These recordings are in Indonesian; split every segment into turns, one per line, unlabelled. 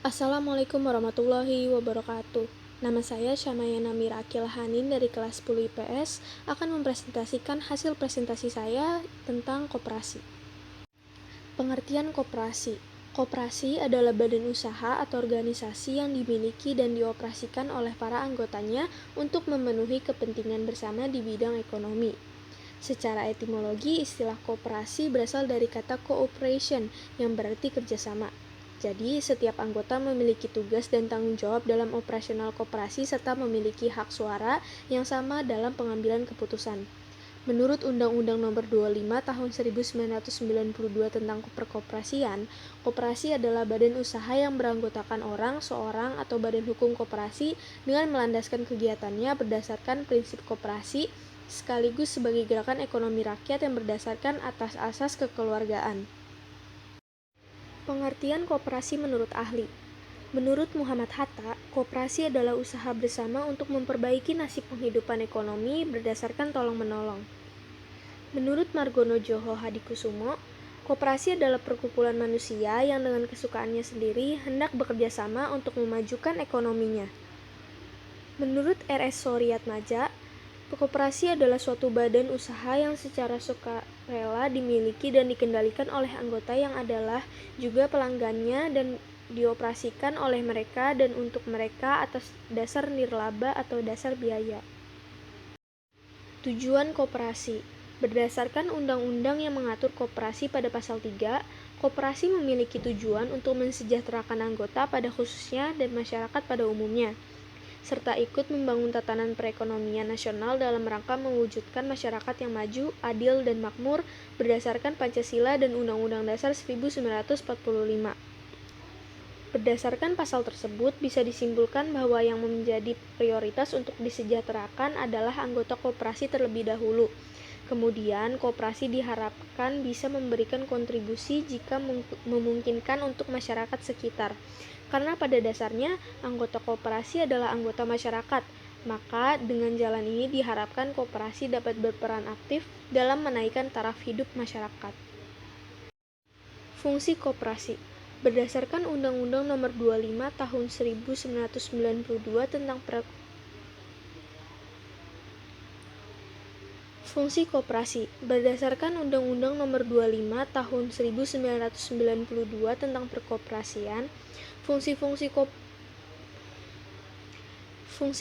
Assalamualaikum warahmatullahi wabarakatuh. Nama saya Syamayana Mirakil Hanin dari kelas 10 IPS akan mempresentasikan hasil presentasi saya tentang koperasi. Pengertian koperasi. Koperasi adalah badan usaha atau organisasi yang dimiliki dan dioperasikan oleh para anggotanya untuk memenuhi kepentingan bersama di bidang ekonomi. Secara etimologi, istilah koperasi berasal dari kata cooperation yang berarti kerjasama. Jadi, setiap anggota memiliki tugas dan tanggung jawab dalam operasional koperasi serta memiliki hak suara yang sama dalam pengambilan keputusan. Menurut Undang-Undang Nomor 25 Tahun 1992 tentang Perkoperasian, koperasi adalah badan usaha yang beranggotakan orang, seorang, atau badan hukum koperasi dengan melandaskan kegiatannya berdasarkan prinsip koperasi, sekaligus sebagai gerakan ekonomi rakyat yang berdasarkan atas asas kekeluargaan. Pengertian koperasi menurut ahli. Menurut Muhammad Hatta, koperasi adalah usaha bersama untuk memperbaiki nasib penghidupan ekonomi berdasarkan tolong-menolong. Menurut Margono Djoho Hadikusumo, koperasi adalah perkumpulan manusia yang dengan kesukaannya sendiri hendak bekerja sama untuk memajukan ekonominya. Menurut R.S. Soeriatmadja, koperasi adalah suatu badan usaha yang secara sukarela dimiliki dan dikendalikan oleh anggota yang adalah juga pelanggannya dan dioperasikan oleh mereka dan untuk mereka atas dasar nirlaba atau dasar biaya. Tujuan koperasi. Berdasarkan undang-undang yang mengatur koperasi pada pasal 3, koperasi memiliki tujuan untuk mensejahterakan anggota pada khususnya dan masyarakat pada umumnya, serta ikut membangun tatanan perekonomian nasional dalam rangka mewujudkan masyarakat yang maju, adil, dan makmur berdasarkan Pancasila dan Undang-Undang Dasar 1945. Berdasarkan pasal tersebut, bisa disimpulkan bahwa yang menjadi prioritas untuk disejahterakan adalah anggota koperasi terlebih dahulu. Kemudian, koperasi diharapkan bisa memberikan kontribusi jika memungkinkan untuk masyarakat sekitar. Karena pada dasarnya, anggota koperasi adalah anggota masyarakat, maka dengan jalan ini diharapkan koperasi dapat berperan aktif dalam menaikkan taraf hidup masyarakat. Fungsi koperasi. Berdasarkan Undang-Undang Nomor 25 Tahun 1992 tentang Fungsi koperasi. Berdasarkan Undang-Undang Nomor 25 Tahun 1992 tentang Perkoperasian, Fungsi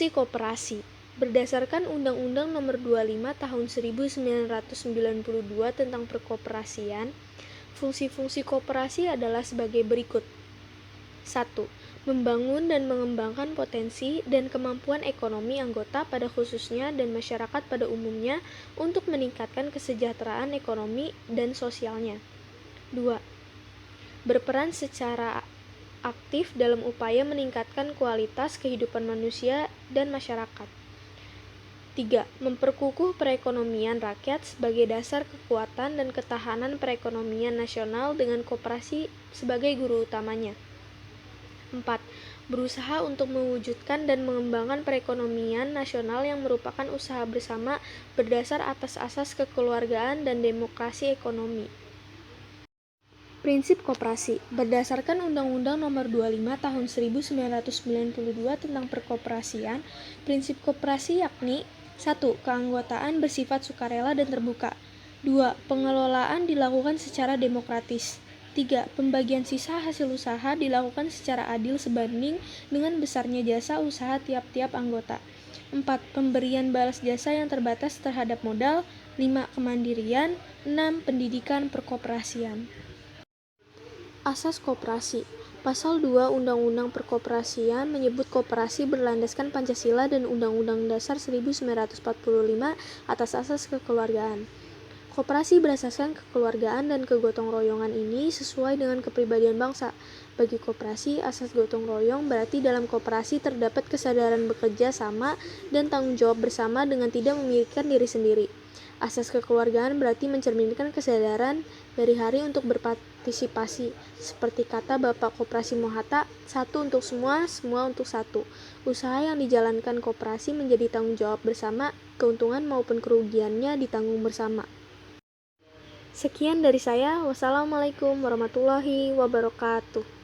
koperasi. Berdasarkan Undang-Undang Nomor 25 Tahun 1992 tentang Perkoperasian, fungsi-fungsi koperasi adalah sebagai berikut. 1. Membangun dan mengembangkan potensi dan kemampuan ekonomi anggota pada khususnya dan masyarakat pada umumnya untuk meningkatkan kesejahteraan ekonomi dan sosialnya. 2. Berperan secara aktif dalam upaya meningkatkan kualitas kehidupan manusia dan masyarakat. 3. Memperkukuh perekonomian rakyat sebagai dasar kekuatan dan ketahanan perekonomian nasional dengan koperasi sebagai guru utamanya. 4. Berusaha untuk mewujudkan dan mengembangkan perekonomian nasional yang merupakan usaha bersama berdasar atas asas kekeluargaan dan demokrasi ekonomi. Prinsip koperasi. Berdasarkan Undang-Undang Nomor 25 Tahun 1992 tentang Perkoperasian, prinsip koperasi yakni 1. Keanggotaan bersifat sukarela dan terbuka. 2. Pengelolaan dilakukan secara demokratis. 3. Pembagian sisa hasil usaha dilakukan secara adil sebanding dengan besarnya jasa usaha tiap-tiap anggota. 4. Pemberian balas jasa yang terbatas terhadap modal. 5. Kemandirian. 6. Pendidikan perkoperasian. Asas koperasi. Pasal 2 Undang-Undang Perkoperasian menyebut koperasi berlandaskan Pancasila dan Undang-Undang Dasar 1945 atas asas kekeluargaan. Koperasi berdasarkan kekeluargaan dan kegotong royongan ini sesuai dengan kepribadian bangsa. Bagi koperasi, asas gotong royong berarti dalam koperasi terdapat kesadaran bekerja sama dan tanggung jawab bersama dengan tidak memikirkan diri sendiri. Asas kekeluargaan berarti mencerminkan kesadaran dari hari untuk berpartisipasi. Seperti kata Bapak Koperasi Mohatta, satu untuk semua, semua untuk satu. Usaha yang dijalankan koperasi menjadi tanggung jawab bersama, keuntungan maupun kerugiannya ditanggung bersama. Sekian dari saya. Wassalamualaikum warahmatullahi wabarakatuh.